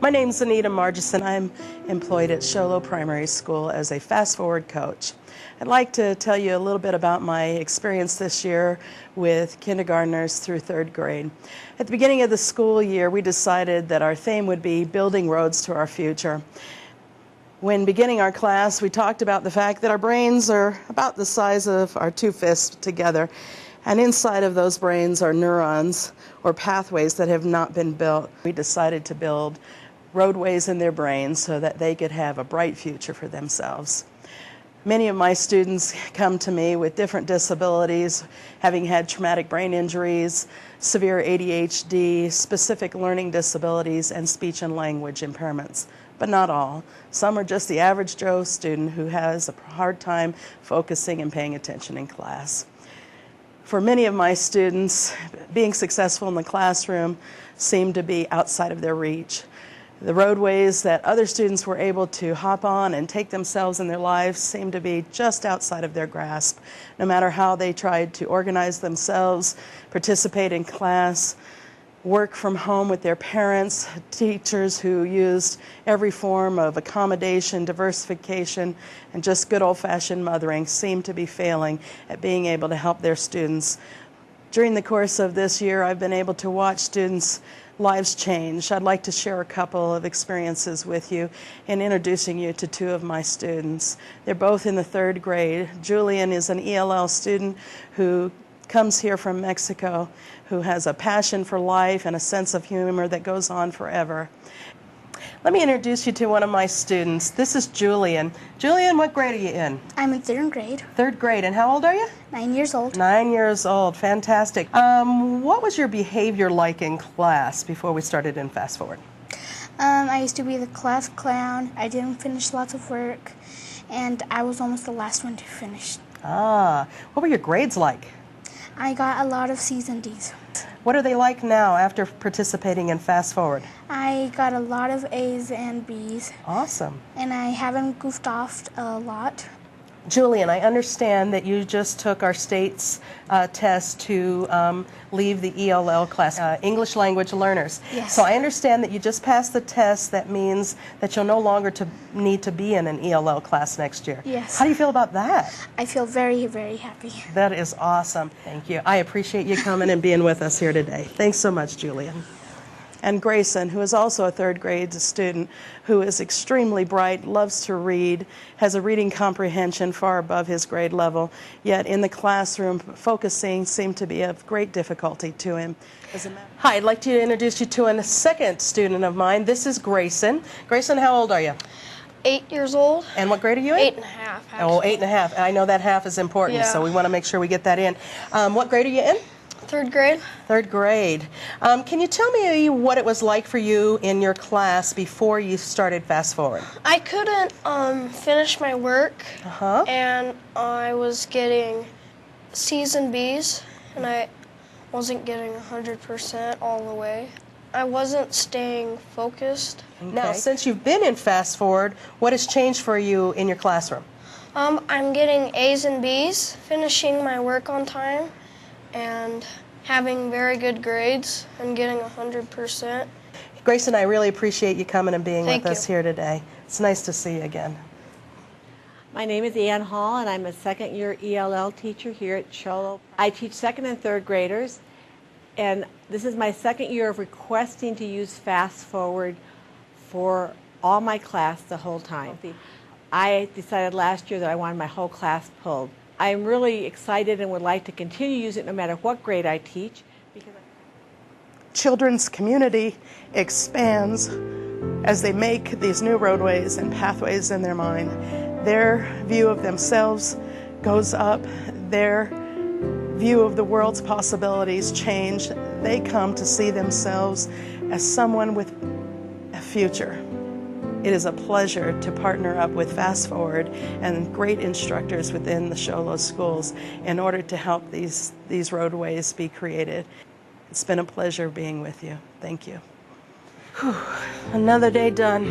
My name's Anita Margison. I'm employed at Show Low Primary School as a fast forward coach. I'd like to tell you a little bit about my experience this year with kindergartners through third grade. At the beginning of the school year, we decided that our theme would be building roads to our future. When beginning our class, we talked about the fact that our brains are about the size of our two fists together, and inside of those brains are neurons or pathways that have not been built. We decided to build roadways in their brains so that they could have a bright future for themselves. Many of my students come to me with different disabilities, having had traumatic brain injuries, severe ADHD, specific learning disabilities, and speech and language impairments. But not all. Some are just the average Joe student who has a hard time focusing and paying attention in class. For many of my students, being successful in the classroom seemed to be outside of their reach. The roadways that other students were able to hop on and take themselves in their lives seemed to be just outside of their grasp. No matter how they tried to organize themselves, participate in class, work from home with their parents, teachers who used every form of accommodation, diversification, and just good old-fashioned mothering seemed to be failing at being able to help their students. During the course of this year, I've been able to watch students' lives change. I'd like to share a couple of experiences with you in introducing you to two of my students. They're both in the third grade. Julian is an ELL student who comes here from Mexico, who has a passion for life and a sense of humor that goes on forever. Let me introduce you to one of my students. This is Julian. Julian, what grade are you in? I'm in third grade. Third grade. And how old are you? 9 years old. 9 years old. Fantastic. What was your behavior like in class before we started in Fast Forward? I used to be the class clown. I didn't finish lots of work, and I was almost the last one to finish. What were your grades like? I got a lot of C's and D's. What are they like now after participating in Fast Forward? I got a lot of A's and B's. Awesome. And I haven't goofed off a lot. Julian, I understand that you just took our state's test to leave the ELL class, English Language Learners. Yes. So I understand that you just passed the test. That means that you'll no longer need to be in an ELL class next year. Yes. How do you feel about that? I feel very, very happy. That is awesome. Thank you. I appreciate you coming and being with us here today. Thanks so much, Julian. And Grayson, who is also a third grade student, who is extremely bright, loves to read, has a reading comprehension far above his grade level, yet in the classroom, focusing seemed to be of great difficulty to him. Hi, I'd like to introduce you to a second student of mine. This is Grayson. Grayson, how old are you? 8 years old. And what grade are you in? 8 and a half. Actually. Oh, 8 and a half. I know that half is important, so we want to make sure we get that in. What grade are you in? Third grade. Third grade. Can you tell me what it was like for you in your class before you started Fast Forward? I couldn't finish my work, and I was getting C's and B's, and I wasn't getting 100% all the way. I wasn't staying focused. Okay. Now, since you've been in Fast Forward, what has changed for you in your classroom? I'm getting A's and B's, finishing my work on time, and having very good grades and getting 100%. Grayson, I really appreciate you coming and being Thank with us here today. It's nice to see you again. My name is Ann Hall, and I'm a second-year ELL teacher here at Show Low. I teach second and third graders, and this is my second year of requesting to use Fast Forward for all my class the whole time. I decided last year that I wanted my whole class pulled. I'm really excited and would like to continue to use it no matter what grade I teach. Children's community expands as they make these new roadways and pathways in their mind. Their view of themselves goes up. Their view of the world's possibilities change. They come to see themselves as someone with a future. It is a pleasure to partner up with Fast Forward and great instructors within the Show Low schools in order to help these roadways be created. It's been a pleasure being with you. Thank you. Whew. Another day done.